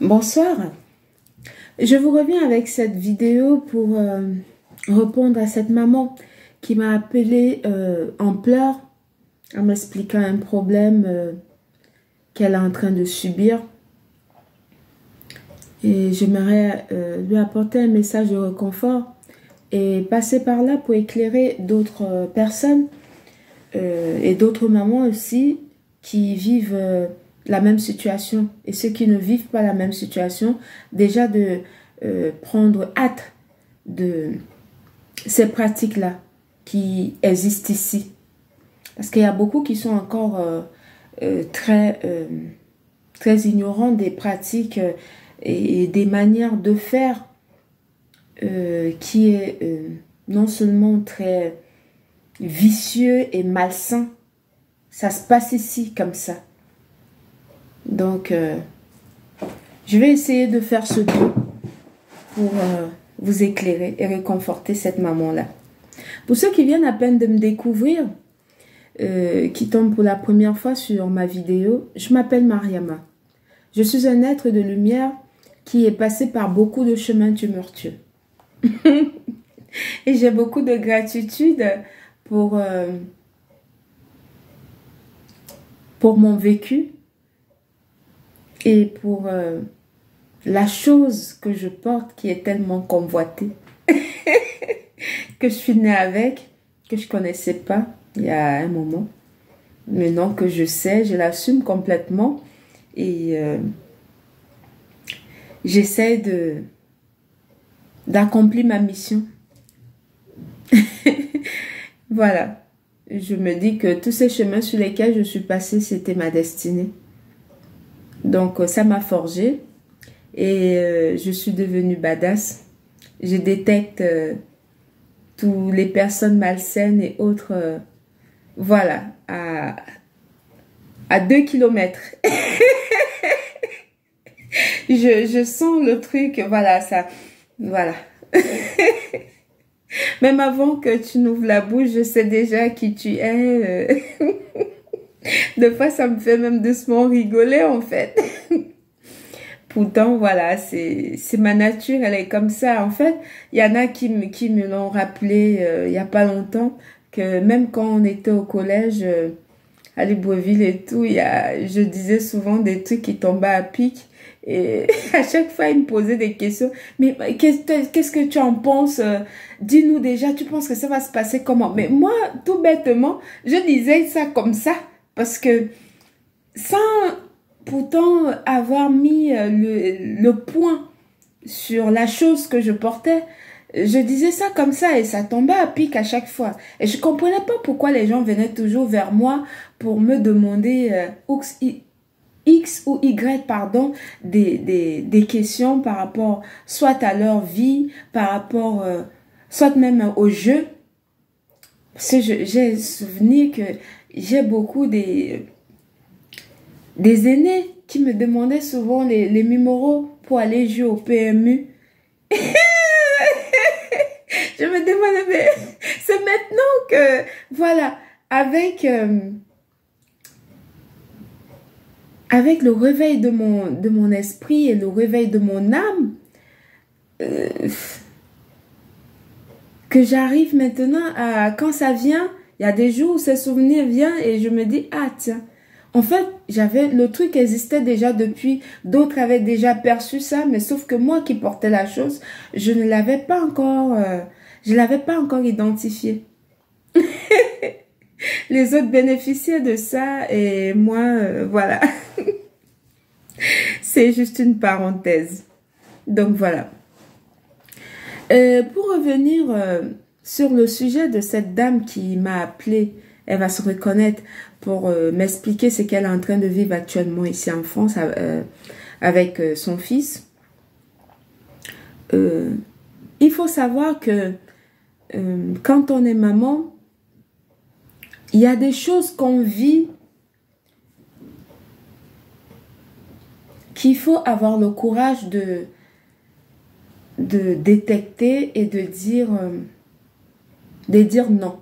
Bonsoir, je vous reviens avec cette vidéo pour répondre à cette maman qui m'a appelée en pleurs en m'expliquant un problème qu'elle est en train de subir. Et j'aimerais lui apporter un message de réconfort et passer par là pour éclairer d'autres personnes et d'autres mamans aussi qui vivent la même situation, et ceux qui ne vivent pas la même situation, déjà de prendre hâte de ces pratiques-là qui existent ici. Parce qu'il y a beaucoup qui sont encore très ignorants des pratiques et des manières de faire qui est non seulement très vicieux et malsain. Ça se passe ici comme ça. Donc, je vais essayer de faire ce tout pour vous éclairer et réconforter cette maman-là. Pour ceux qui viennent à peine de me découvrir, qui tombent pour la première fois sur ma vidéo, je m'appelle Mariama. Je suis un être de lumière qui est passé par beaucoup de chemins tumultueux. Et j'ai beaucoup de gratitude pour mon vécu et pour la chose que je porte qui est tellement convoitée, que je suis née avec, que je ne connaissais pas il y a un moment. Maintenant que je sais, je l'assume complètement et j'essaie d'accomplir ma mission. Voilà. Je me dis que tous ces chemins sur lesquels je suis passée, c'était ma destinée. Donc, ça m'a forgée et je suis devenue badass. Je détecte toutes les personnes malsaines et autres, voilà, à 2 kilomètres. je sens le truc, voilà, ça, voilà. Même avant que tu n'ouvres la bouche, je sais déjà qui tu es. Des fois, ça me fait même doucement rigoler, en fait. Pourtant, voilà, c'est ma nature, elle est comme ça. En fait, il y en a qui me l'ont rappelé il n'y a pas longtemps, que même quand on était au collège, à Libreville et tout, je disais souvent des trucs qui tombaient à pic. Et à chaque fois, il me posait des questions. Mais qu'est-ce que tu en penses? Dis-nous déjà, tu penses que ça va se passer comment? Mais moi, tout bêtement, je disais ça comme ça. Parce que sans pourtant avoir mis le point sur la chose que je portais, je disais ça comme ça et ça tombait à pic à chaque fois. Et je comprenais pas pourquoi les gens venaient toujours vers moi pour me demander X ou Y, pardon, des questions par rapport soit à leur vie, par rapport soit même au jeu. Parce que j'ai souvenir que j'ai beaucoup des aînés qui me demandaient souvent les numéros pour aller jouer au PMU. Je me demandais, mais c'est maintenant que, voilà, avec le réveil de mon esprit et le réveil de mon âme, que j'arrive maintenant à, quand ça vient, il y a des jours où ce souvenir vient et je me dis, ah tiens, en fait, le truc existait déjà depuis, d'autres avaient déjà perçu ça, mais sauf que moi qui portais la chose, je ne l'avais pas encore, identifié. Les autres bénéficiaient de ça et moi, voilà. C'est juste une parenthèse. Donc voilà. Pour revenir sur le sujet de cette dame qui m'a appelée, elle va se reconnaître pour m'expliquer ce qu'elle est en train de vivre actuellement ici en France avec son fils. Il faut savoir que quand on est maman, il y a des choses qu'on vit qu'il faut avoir le courage de détecter et de dire non.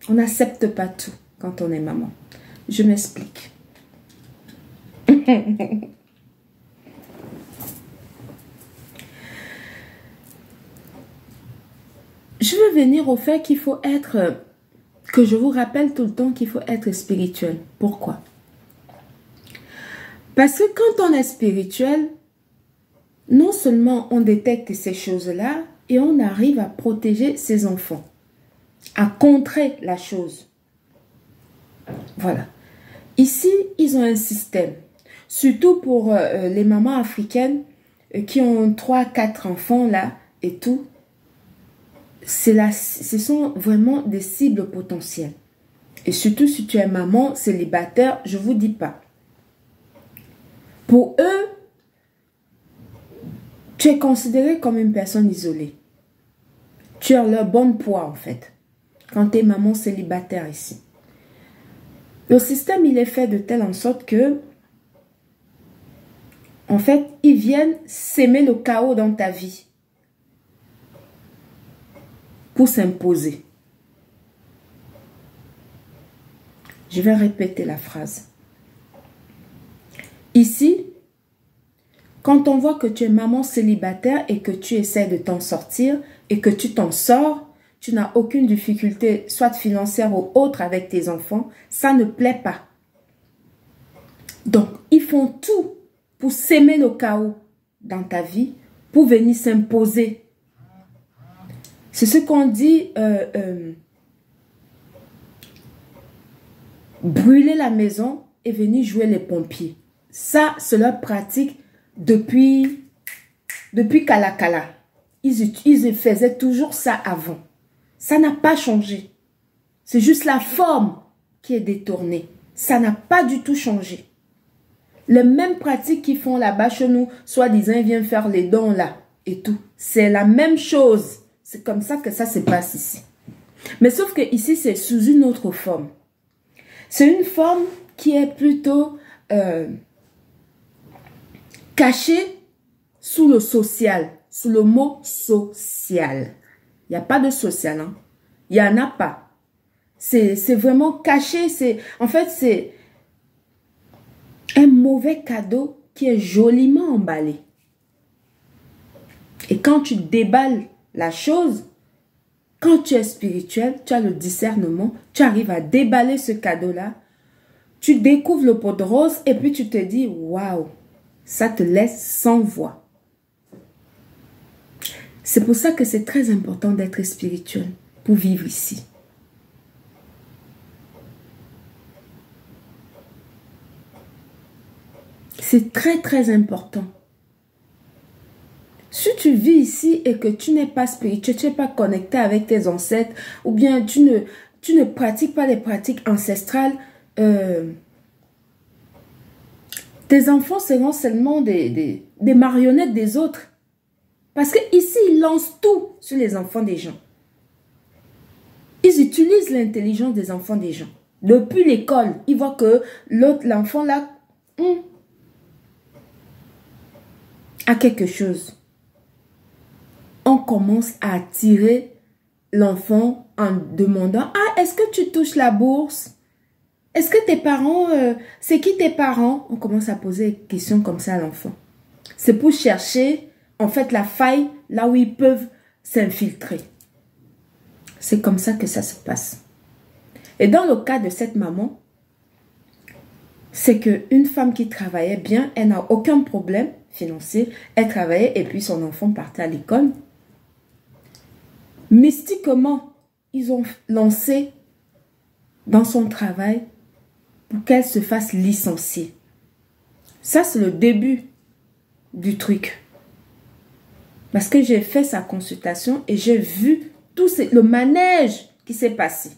On n'accepte pas tout quand on est maman. Je m'explique. venir au fait qu'il faut être, que je vous rappelle tout le temps qu'il faut être spirituel. Pourquoi? Parce que quand on est spirituel, non seulement on détecte ces choses-là et on arrive à protéger ses enfants, à contrer la chose. Voilà. Ici, ils ont un système, surtout pour les mamans africaines qui ont 3, 4 enfants là et tout. Ce sont vraiment des cibles potentielles. Et surtout si tu es maman célibataire, je ne vous dis pas. Pour eux, tu es considéré comme une personne isolée. Tu as leur bon poids en fait, quand tu es maman célibataire ici. Le système, il est fait de telle en sorte que, en fait, ils viennent s'aimer le chaos dans ta vie pour s'imposer. Je vais répéter la phrase. Ici, quand on voit que tu es maman célibataire et que tu essaies de t'en sortir et que tu t'en sors, tu n'as aucune difficulté, soit financière ou autre avec tes enfants, ça ne plaît pas. Donc, ils font tout pour s'aimer le chaos dans ta vie, pour venir s'imposer. C'est ce qu'on dit, brûler la maison et venir jouer les pompiers. Ça, c'est leur pratique depuis Kalakala. Ils faisaient toujours ça avant. Ça n'a pas changé. C'est juste la forme qui est détournée. Ça n'a pas du tout changé. Les mêmes pratiques qu'ils font là-bas chez nous, soi-disant, ils viennent faire les dons là et tout. C'est la même chose. C'est comme ça que ça se passe ici. Mais sauf que ici, c'est sous une autre forme. C'est une forme qui est plutôt cachée sous le social, sous le mot social. Il n'y a pas de social, hein. Il n'y en a pas. C'est vraiment caché. En fait, c'est un mauvais cadeau qui est joliment emballé. Et quand tu déballes la chose, quand tu es spirituel, tu as le discernement, tu arrives à déballer ce cadeau-là, tu découvres le pot de rose et puis tu te dis, waouh, ça te laisse sans voix. C'est pour ça que c'est très important d'être spirituel pour vivre ici. C'est très très important. Si tu vis ici et que tu n'es pas spirituel, tu n'es pas connecté avec tes ancêtres, ou bien tu ne pratiques pas les pratiques ancestrales, tes enfants seront seulement des marionnettes des autres. Parce qu'ici, ils lancent tout sur les enfants des gens. Ils utilisent l'intelligence des enfants des gens. Depuis l'école, ils voient que l'enfant là a quelque chose. On commence à attirer l'enfant en demandant « Ah, est-ce que tu touches la bourse? Est-ce que tes parents, c'est qui tes parents ?» On commence à poser des questions comme ça à l'enfant. C'est pour chercher en fait la faille là où ils peuvent s'infiltrer. C'est comme ça que ça se passe. Et dans le cas de cette maman, c'est qu'une femme qui travaillait bien, elle n'a aucun problème financier. Elle travaillait et puis son enfant partait à l'école. Mystiquement, ils ont lancé dans son travail pour qu'elle se fasse licencier. Ça, c'est le début du truc. Parce que j'ai fait sa consultation et j'ai vu tout le manège qui s'est passé.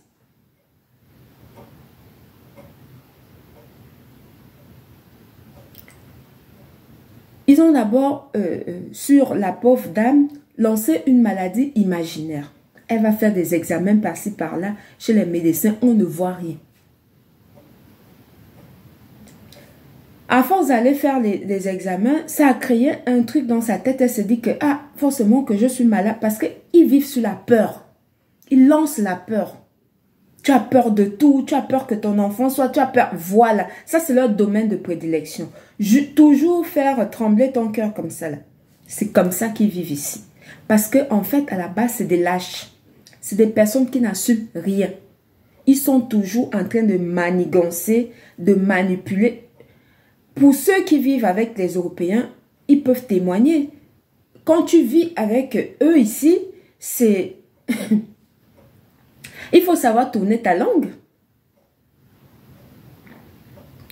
Ils ont d'abord, sur la pauvre dame, lancé une maladie imaginaire. Elle va faire des examens par-ci, par-là. Chez les médecins, on ne voit rien. À force d'aller faire les examens, ça a créé un truc dans sa tête. Elle se dit que, ah, forcément que je suis malade. Parce qu'ils vivent sur la peur. Ils lancent la peur. Tu as peur de tout. Tu as peur que ton enfant soit. Tu as peur. Voilà. Ça, c'est leur domaine de prédilection. Toujours faire trembler ton cœur comme ça. C'est comme ça qu'ils vivent ici. Parce qu'en fait, à la base, c'est des lâches. c'est des personnes qui n'assument rien. Ils sont toujours en train de manigancer, de manipuler. Pour ceux qui vivent avec les Européens, ils peuvent témoigner. Quand tu vis avec eux ici, c'est... Il faut savoir tourner ta langue.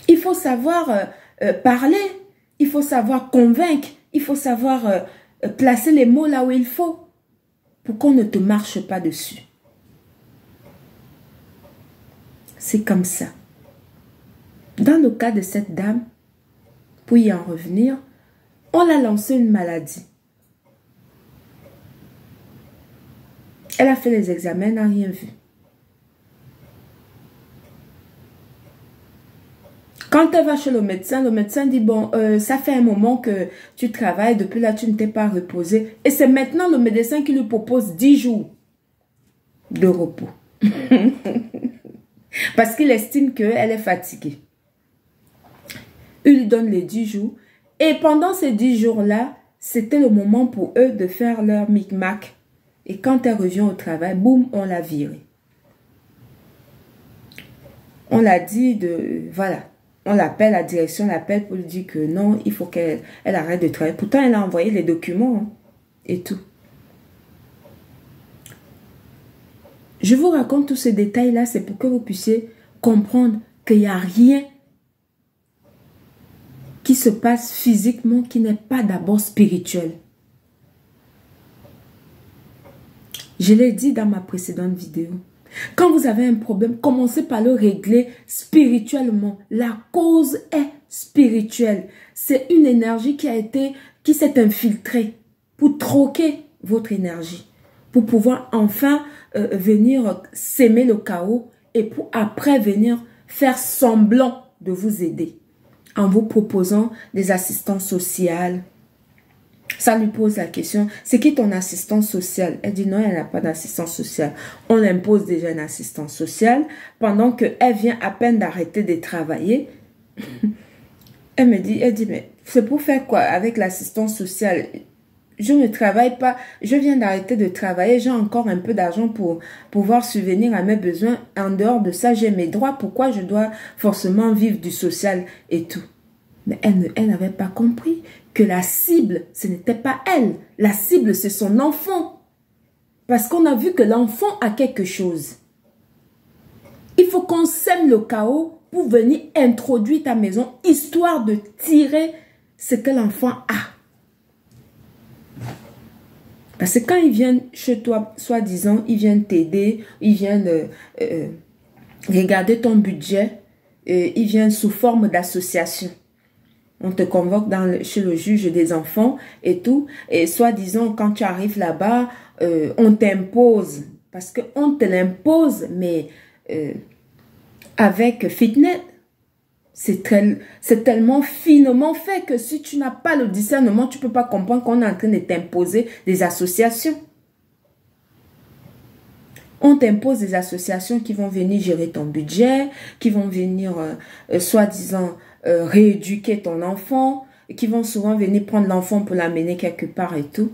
Il faut savoir parler. Il faut savoir convaincre. Il faut savoir placer les mots là où il faut. Pour qu'on ne te marche pas dessus. C'est comme ça. Dans le cas de cette dame, pour y en revenir, on l'a lancé une maladie. Elle a fait les examens, elle n'a rien vu. Quand elle va chez le médecin dit, bon, ça fait un moment que tu travailles, depuis là, tu ne t'es pas reposé. Et c'est maintenant le médecin qui lui propose 10 jours de repos. Parce qu'il estime qu'elle est fatiguée. Il lui donne les 10 jours. Et pendant ces 10 jours-là, c'était le moment pour eux de faire leur micmac. Et quand elle revient au travail, boum, on l'a virée. On l'a dit de... Voilà. On l'appelle, la direction l'appelle pour lui dire que non, il faut qu'elle arrête de travailler. Pourtant, elle a envoyé les documents hein, et tout. Je vous raconte tous ces détails-là, c'est pour que vous puissiez comprendre qu'il n'y a rien qui se passe physiquement qui n'est pas d'abord spirituel. Je l'ai dit dans ma précédente vidéo. Quand vous avez un problème, commencez par le régler spirituellement. La cause est spirituelle. C'est une énergie qui s'est infiltrée pour troquer votre énergie. Pour pouvoir enfin venir s'aimer le chaos et pour après venir faire semblant de vous aider. En vous proposant des assistances sociales. Ça lui pose la question, c'est qui ton assistante sociale? Elle dit non, elle n'a pas d'assistance sociale. On impose déjà une assistance sociale pendant qu'elle vient à peine d'arrêter de travailler. Elle dit, mais c'est pour faire quoi avec l'assistance sociale? Je ne travaille pas, je viens d'arrêter de travailler, j'ai encore un peu d'argent pour pouvoir subvenir à mes besoins. En dehors de ça, j'ai mes droits. Pourquoi je dois forcément vivre du social et tout? Mais elle n'avait pas compris que la cible, ce n'était pas elle. La cible, c'est son enfant. Parce qu'on a vu que l'enfant a quelque chose. Il faut qu'on sème le chaos pour venir introduire ta maison, histoire de tirer ce que l'enfant a. Parce que quand ils viennent chez toi, soi-disant, ils viennent t'aider, ils viennent regarder ton budget, ils viennent sous forme d'association. On te convoque chez le juge des enfants et tout. Et soi-disant, quand tu arrives là-bas, on t'impose. Parce qu'on te l'impose, mais avec fitness. C'est tellement finement fait que si tu n'as pas le discernement, tu ne peux pas comprendre qu'on est en train de t'imposer des associations. On t'impose des associations qui vont venir gérer ton budget, qui vont venir, soi-disant, rééduquer ton enfant, et qui vont souvent venir prendre l'enfant pour l'amener quelque part et tout.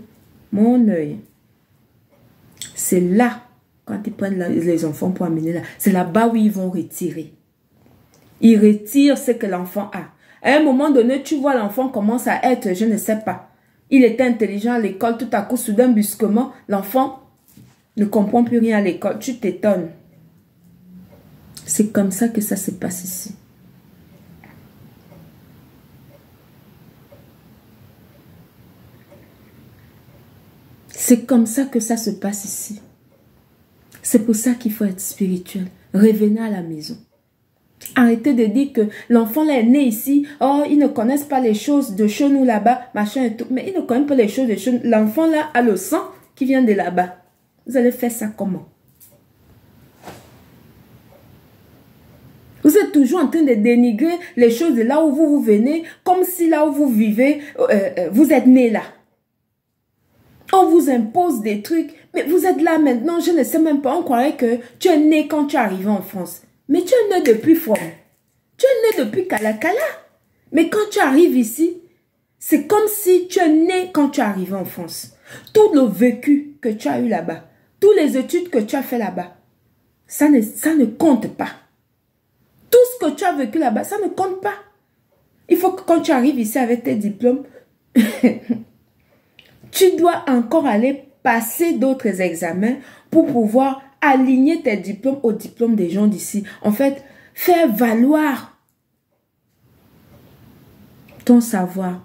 Mon œil. C'est là, quand ils prennent les enfants pour amener là, c'est là-bas où ils vont retirer. Ils retirent ce que l'enfant a. À un moment donné, tu vois l'enfant commence à être, je ne sais pas. Il était intelligent à l'école, tout à coup, soudain, brusquement, l'enfant ne comprend plus rien à l'école. Tu t'étonnes. C'est comme ça que ça se passe ici. C'est comme ça que ça se passe ici. C'est pour ça qu'il faut être spirituel. Revenez à la maison. Arrêtez de dire que l'enfant là est né ici. Oh, ils ne connaissent pas les choses de chez nous là-bas, machin et tout. Mais ils ne connaissent pas les choses de chez nous. L'enfant là a le sang qui vient de là-bas. Vous allez faire ça comment? Vous êtes toujours en train de dénigrer les choses de là où vous venez, comme si là où vous vivez, vous êtes né là. On vous impose des trucs, mais vous êtes là maintenant, je ne sais même pas, on croirait que tu es né quand tu es arrivé en France. Mais tu es né depuis From. Tu es né depuis Kalakala. Mais quand tu arrives ici, c'est comme si tu es né quand tu es arrivé en France. Tout le vécu que tu as eu là-bas, Toutes les études que tu as fait là-bas, ça ne compte pas. Tout ce que tu as vécu là-bas, ça ne compte pas. Il faut que quand tu arrives ici avec tes diplômes, tu dois encore aller passer d'autres examens pour pouvoir aligner tes diplômes aux diplômes des gens d'ici. En fait, faire valoir ton savoir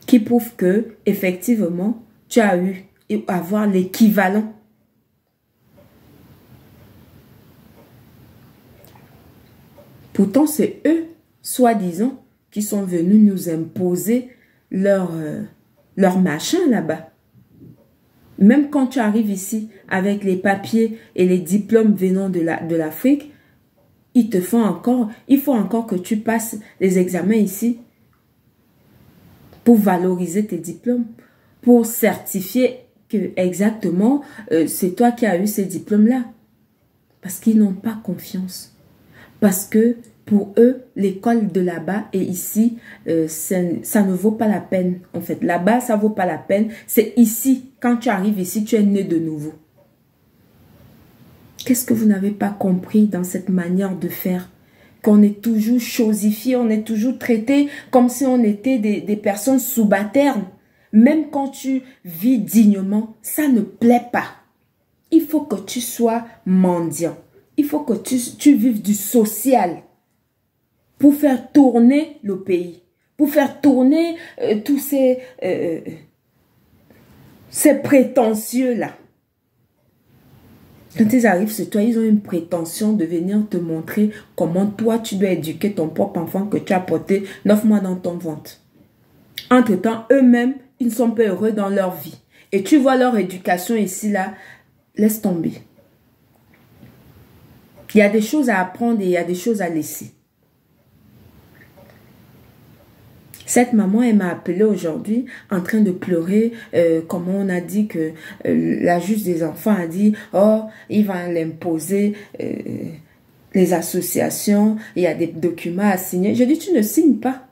qui prouve que, effectivement, tu as eu et avoir l'équivalent. Pourtant, c'est eux, soi-disant, qui sont venus nous imposer leur machin là-bas. Même quand tu arrives ici avec les papiers et les diplômes venant de l'Afrique, il faut encore que tu passes les examens ici pour valoriser tes diplômes, pour certifier que exactement c'est toi qui as eu ces diplômes-là. Parce qu'ils n'ont pas confiance. Parce que pour eux, l'école de là-bas et ici, ça ne vaut pas la peine. En fait, là-bas, ça ne vaut pas la peine. C'est ici, quand tu arrives ici, tu es né de nouveau. Qu'est-ce que vous n'avez pas compris dans cette manière de faire? Qu'on est toujours chosifié, on est toujours traité comme si on était des personnes subalternes. Même quand tu vis dignement, ça ne plaît pas. Il faut que tu sois mendiant. Il faut que tu vives du social pour faire tourner le pays, pour faire tourner tous ces prétentieux-là. Quand ils arrivent sur toi, ils ont une prétention de venir te montrer comment toi, tu dois éduquer ton propre enfant que tu as porté 9 mois dans ton ventre. Entre-temps, eux-mêmes, ils ne sont pas heureux dans leur vie. Et tu vois leur éducation ici, là, laisse tomber. Il y a des choses à apprendre et il y a des choses à laisser. Cette maman, elle m'a appelée aujourd'hui en train de pleurer, comment on a dit que la juge des enfants a dit, oh, il va l'imposer, les associations, il y a des documents à signer. Je dis, tu ne signes pas.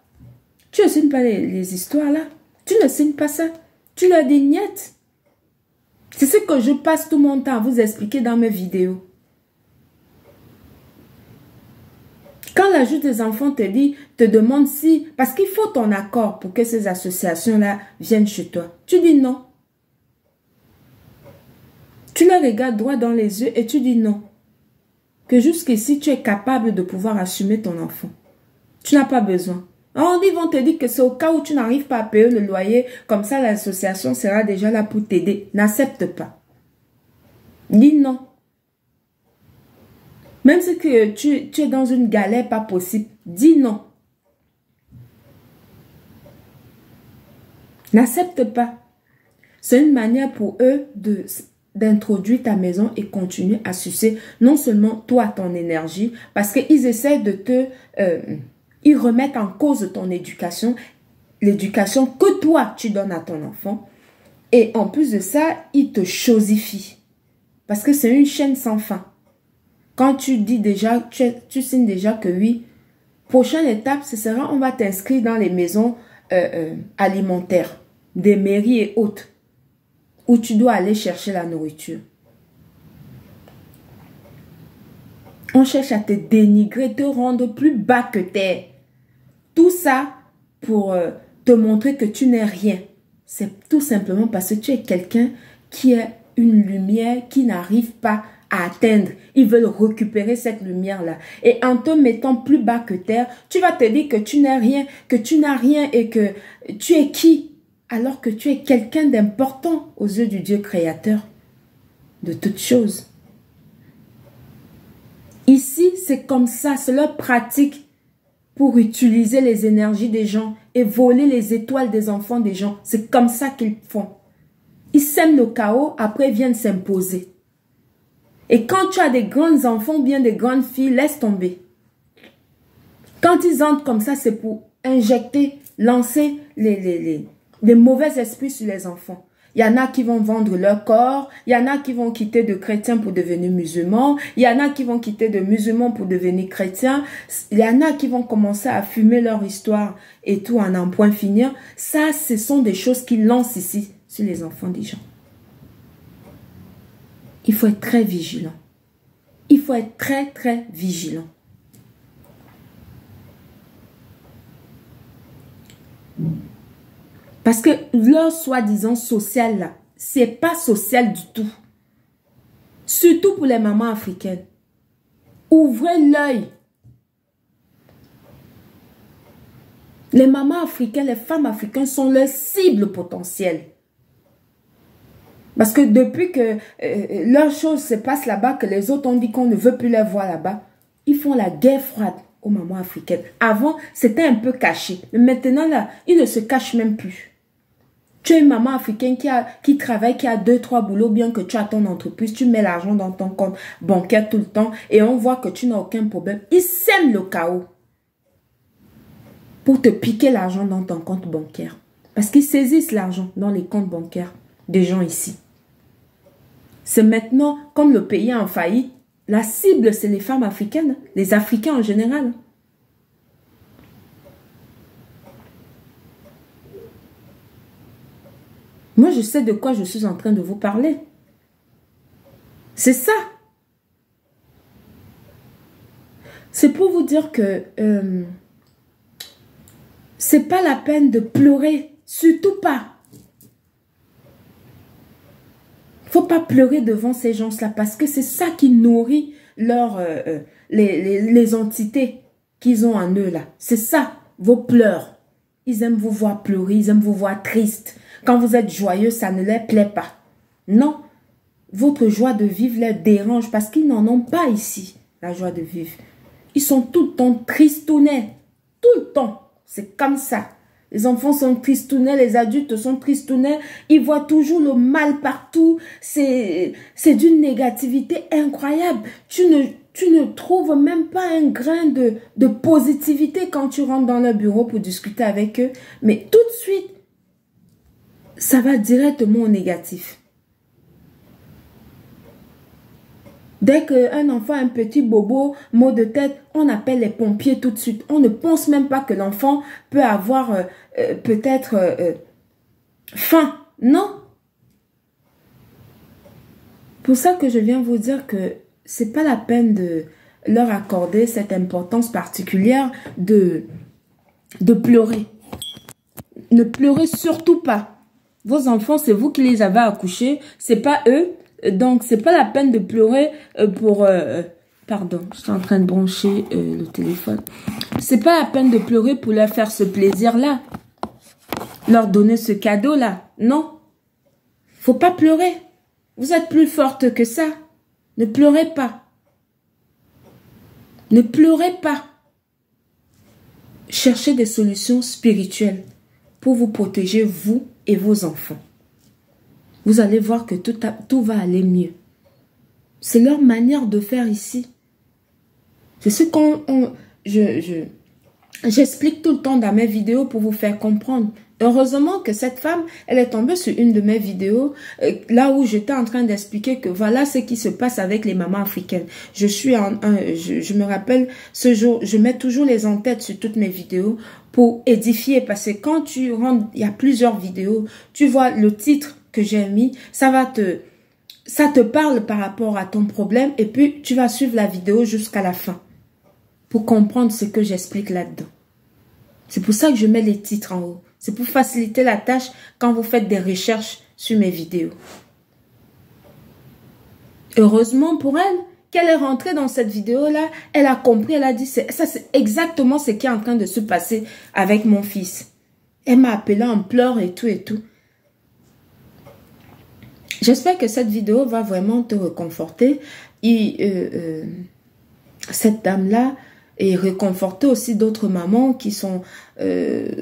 Tu ne signes pas les histoires là. Tu ne signes pas ça. Tu leur dis niet. C'est ce que je passe tout mon temps à vous expliquer dans mes vidéos. Quand la juge des enfants te demande si, parce qu'il faut ton accord pour que ces associations-là viennent chez toi, tu dis non. Tu les regardes droit dans les yeux et tu dis non. Que jusqu'ici, tu es capable de pouvoir assumer ton enfant. Tu n'as pas besoin. Ils vont te dire que c'est au cas où tu n'arrives pas à payer le loyer, comme ça l'association sera déjà là pour t'aider. N'accepte pas. Dis non. Même si que tu es dans une galère pas possible, dis non. N'accepte pas. C'est une manière pour eux d'introduire ta maison et continuer à sucer non seulement toi, ton énergie, parce qu'ils essaient de ils remettent en cause ton éducation, l'éducation que toi, tu donnes à ton enfant. Et en plus de ça, ils te chosifient. Parce que c'est une chaîne sans fin. Quand tu dis déjà, tu signes déjà que oui, prochaine étape, ce sera, on va t'inscrire dans les maisons alimentaires, des mairies et autres, où tu dois aller chercher la nourriture. On cherche à te dénigrer, te rendre plus bas que terre. Tout ça pour te montrer que tu n'es rien. C'est tout simplement parce que tu es quelqu'un qui a une lumière qui n'arrive pas à atteindre. Ils veulent récupérer cette lumière-là. Et en te mettant plus bas que terre, tu vas te dire que tu n'es rien, que tu n'as rien et que tu es qui? Alors que tu es quelqu'un d'important aux yeux du Dieu créateur de toutes choses. Ici, c'est comme ça, c'est leur pratique pour utiliser les énergies des gens et voler les étoiles des enfants des gens. C'est comme ça qu'ils font. Ils sèment le chaos, après ils viennent s'imposer. Et quand tu as des grands enfants ou bien des grandes filles, laisse tomber. Quand ils entrent comme ça, c'est pour injecter, lancer les mauvais esprits sur les enfants. Il y en a qui vont vendre leur corps, il y en a qui vont quitter de chrétiens pour devenir musulmans, il y en a qui vont quitter de musulmans pour devenir chrétiens, il y en a qui vont commencer à fumer leur histoire et tout en un point finir. Ça, ce sont des choses qu'ils lancent ici sur les enfants des gens. il faut être très vigilant. Il faut être très, très vigilant. Parce que leur soi-disant social, là, c'est pas social du tout. Surtout pour les mamans africaines. Ouvrez l'œil. Les mamans africaines, les femmes africaines sont leurs cibles potentielles. Parce que depuis que leurs choses se passent là-bas, que les autres ont dit qu'on ne veut plus les voir là-bas, ils font la guerre froide aux mamans africaines. Avant, c'était un peu caché. Mais maintenant, là, ils ne se cachent même plus. Tu es une maman africaine qui travaille, qui a 2-3 boulots, bien que tu as ton entreprise, tu mets l'argent dans ton compte bancaire tout le temps et on voit que tu n'as aucun problème. Ils sèment le chaos pour te piquer l'argent dans ton compte bancaire. Parce qu'ils saisissent l'argent dans les comptes bancaires des gens ici. C'est maintenant, comme le pays est en faillite, la cible, c'est les femmes africaines, les Africains en général. Moi, je sais de quoi je suis en train de vous parler. C'est ça. C'est pour vous dire que c'est pas la peine de pleurer. Surtout pas. Faut pas pleurer devant ces gens-là parce que c'est ça qui nourrit les entités qu'ils ont en eux là. C'est ça, vos pleurs. Ils aiment vous voir pleurer, ils aiment vous voir triste. Quand vous êtes joyeux, ça ne leur plaît pas. Non, votre joie de vivre les dérange parce qu'ils n'en ont pas ici, la joie de vivre. Ils sont tout le temps tristounets. Tout le temps. C'est comme ça. Les enfants sont tristounets, les adultes sont tristounets. Ils voient toujours le mal partout. C'est d'une négativité incroyable. Tu ne trouves même pas un grain de positivité quand tu rentres dans leur bureau pour discuter avec eux. Mais tout de suite, ça va directement au négatif. Dès qu'un enfant a un petit bobo, mot de tête, on appelle les pompiers tout de suite. On ne pense même pas que l'enfant peut avoir peut-être faim. Non. Pour ça que je viens vous dire que c'est pas la peine de leur accorder cette importance particulière de pleurer. Ne pleurez surtout pas. Vos enfants, c'est vous qui les avez accouchés, c'est pas eux. Donc, c'est pas la peine de pleurer pour... pardon, je suis en train de brancher le téléphone. C'est pas la peine de pleurer pour leur faire ce plaisir-là. Leur donner ce cadeau-là. Non. Faut pas pleurer. Vous êtes plus forte que ça. Ne pleurez pas. Ne pleurez pas. Cherchez des solutions spirituelles pour vous protéger, vous et vos enfants. Vous allez voir que tout va aller mieux. C'est leur manière de faire ici. C'est ce j'explique tout le temps dans mes vidéos pour vous faire comprendre. Heureusement que cette femme, elle est tombée sur une de mes vidéos, là où j'étais en train d'expliquer que voilà ce qui se passe avec les mamans africaines. Je me rappelle ce jour, je mets toujours les en-têtes sur toutes mes vidéos pour édifier, parce que quand tu rentres, il y a plusieurs vidéos, tu vois le titre que j'ai mis, ça te parle par rapport à ton problème et puis tu vas suivre la vidéo jusqu'à la fin pour comprendre ce que j'explique là-dedans. C'est pour ça que je mets les titres en haut. C'est pour faciliter la tâche quand vous faites des recherches sur mes vidéos. Heureusement pour elle, qu'elle est rentrée dans cette vidéo-là, elle a compris, elle a dit, ça c'est exactement ce qui est en train de se passer avec mon fils. Elle m'a appelé en pleurs et tout et tout. J'espère que cette vidéo va vraiment te réconforter. Et cette dame-là est réconforter aussi d'autres mamans qui sont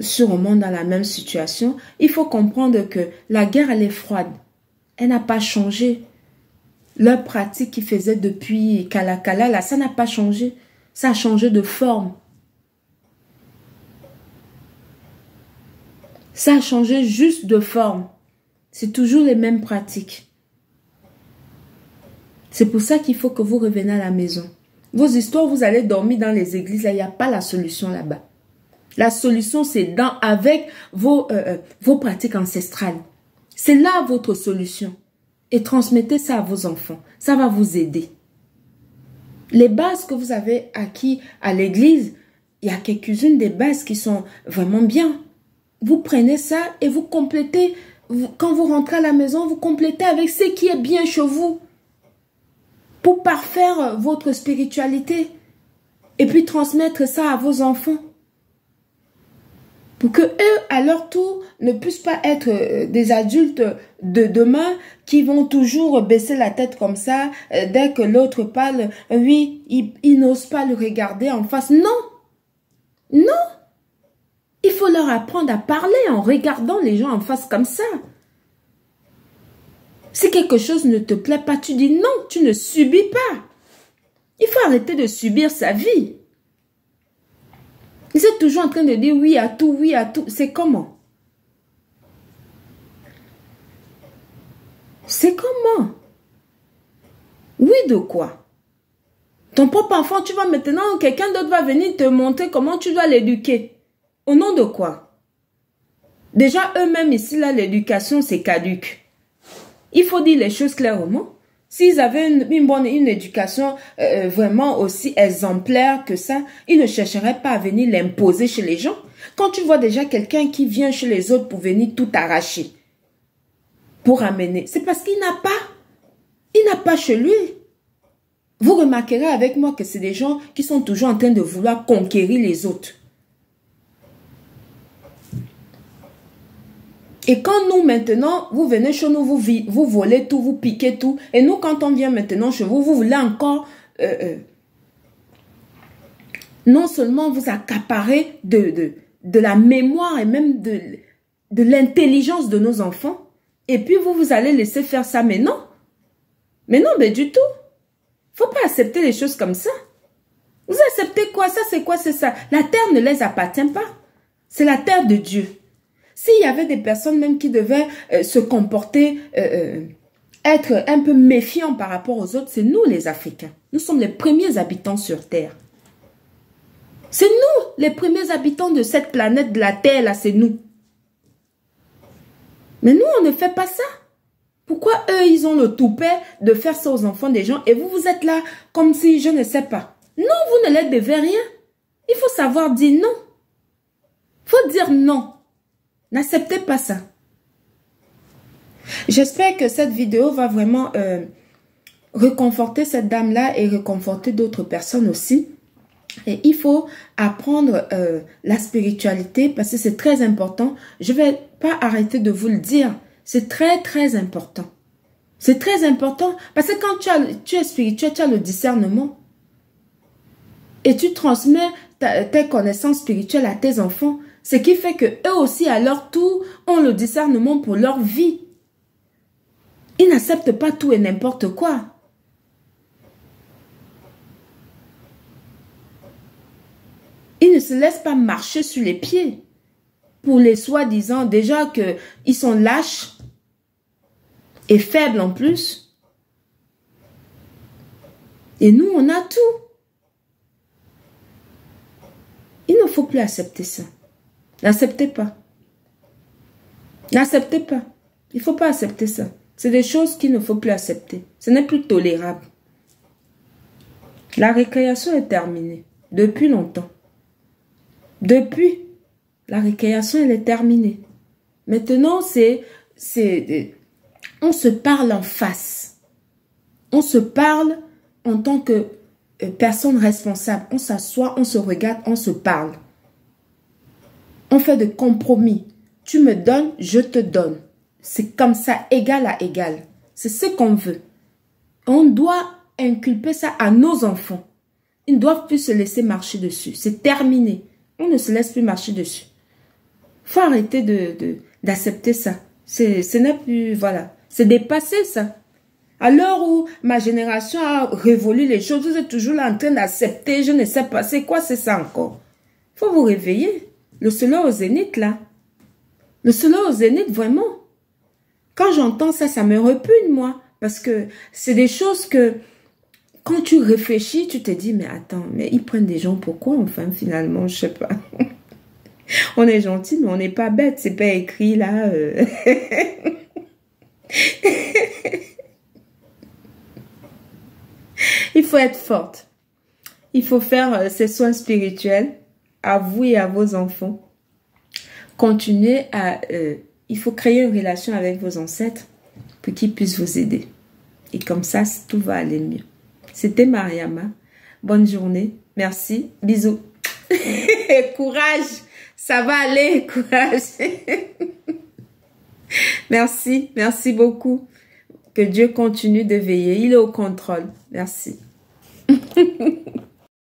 sûrement dans la même situation. Il faut comprendre que la guerre, elle est froide. Elle n'a pas changé. Leur pratique qu'ils faisaient depuis Kalakala, là, ça n'a pas changé. Ça a changé de forme. Ça a changé juste de forme. C'est toujours les mêmes pratiques. C'est pour ça qu'il faut que vous reveniez à la maison. Vos histoires, vous allez dormir dans les églises, là, il n'y a pas la solution là-bas. La solution, c'est avec vos pratiques ancestrales. C'est là votre solution. et transmettez ça à vos enfants. Ça va vous aider. Les bases que vous avez acquises à l'église, il y a quelques-unes des bases qui sont vraiment bien. Vous prenez ça et vous complétez. Quand vous rentrez à la maison, vous complétez avec ce qui est bien chez vous pour parfaire votre spiritualité et puis transmettre ça à vos enfants. Pour que eux, à leur tour, ne puissent pas être des adultes de demain qui vont toujours baisser la tête comme ça. Dès que l'autre parle, oui, ils n'osent pas le regarder en face. Non, non. Il faut leur apprendre à parler en regardant les gens en face comme ça. Si quelque chose ne te plaît pas, tu dis non, tu ne subis pas. Il faut arrêter de subir sa vie. Vous êtes toujours en train de dire oui à tout, oui à tout. C'est comment? C'est comment? Oui de quoi? Ton propre enfant, tu vas maintenant, quelqu'un d'autre va venir te montrer comment tu dois l'éduquer. Au nom de quoi? Déjà, eux-mêmes ici, là, l'éducation, c'est caduque. Il faut dire les choses clairement. S'ils avaient une éducation vraiment aussi exemplaire que ça, ils ne chercheraient pas à venir l'imposer chez les gens. Quand tu vois déjà quelqu'un qui vient chez les autres pour venir tout arracher, pour amener, c'est parce qu'il n'a pas. Il n'a pas chez lui. Vous remarquerez avec moi que c'est des gens qui sont toujours en train de vouloir conquérir les autres. Et quand nous, maintenant, vous venez chez nous, vous volez tout, vous piquez tout. Et nous, quand on vient maintenant chez vous, vous voulez encore non seulement vous accaparer de la mémoire et même de l'intelligence de nos enfants. Et puis, vous allez laisser faire ça. Mais non. Mais non, mais du tout. Faut pas accepter les choses comme ça. Vous acceptez quoi? Ça, c'est quoi? C'est ça. La terre ne les appartient pas. C'est la terre de Dieu. S'il y avait des personnes même qui devaient se comporter, être un peu méfiants par rapport aux autres, c'est nous les Africains. Nous sommes les premiers habitants sur Terre. C'est nous les premiers habitants de cette planète, de la Terre, là, c'est nous. Mais nous, on ne fait pas ça. Pourquoi eux, ils ont le toupet de faire ça aux enfants des gens et vous, vous êtes là comme si je ne sais pas. Non, vous ne les devez rien. Il faut savoir dire non. Il faut dire non. N'acceptez pas ça. J'espère que cette vidéo va vraiment réconforter cette dame-là et réconforter d'autres personnes aussi. Et il faut apprendre la spiritualité parce que c'est très important. Je ne vais pas arrêter de vous le dire. C'est très, très important. C'est très important parce que quand tu es spirituel, tu as le discernement. Et tu transmets tes connaissances spirituelles à tes enfants. Ce qui fait que eux aussi, à leur tour, ont le discernement pour leur vie. Ils n'acceptent pas tout et n'importe quoi. Ils ne se laissent pas marcher sur les pieds. Pour les soi-disant, déjà qu'ils sont lâches et faibles en plus. Et nous, on a tout. Il ne faut plus accepter ça. N'acceptez pas. N'acceptez pas. Il ne faut pas accepter ça. C'est des choses qu'il ne faut plus accepter. Ce n'est plus tolérable. La récréation est terminée. Depuis longtemps. Depuis. La récréation, elle est terminée. Maintenant, on se parle en face. On se parle en tant que personne responsable. On s'assoit, on se regarde, on se parle. On fait des compromis. Tu me donnes, je te donne. C'est comme ça, égal à égal. C'est ce qu'on veut. On doit inculper ça à nos enfants. Ils ne doivent plus se laisser marcher dessus. C'est terminé. On ne se laisse plus marcher dessus. Il faut arrêter d'accepter ça. Ce n'est plus, voilà. C'est dépassé ça. À l'heure où ma génération a révolu les choses, vous êtes toujours là en train d'accepter, je ne sais pas, c'est quoi c'est ça encore? Il faut vous réveiller. Le soleil au zénith, là. Le soleil au zénith, vraiment. Quand j'entends ça, ça me repugne, moi. Parce que c'est des choses que, quand tu réfléchis, tu te dis, mais attends, mais ils prennent des gens pour quoi, enfin, finalement, je sais pas. On est gentil, mais on n'est pas bête. C'est pas écrit, là. Il faut être forte. Il faut faire ces soins spirituels à vous et à vos enfants. Continuez à... il faut créer une relation avec vos ancêtres pour qu'ils puissent vous aider. Et comme ça, tout va aller mieux. C'était Mariama. Bonne journée. Merci. Bisous. Courage. Ça va aller. Courage. Merci. Merci beaucoup. Que Dieu continue de veiller. Il est au contrôle. Merci.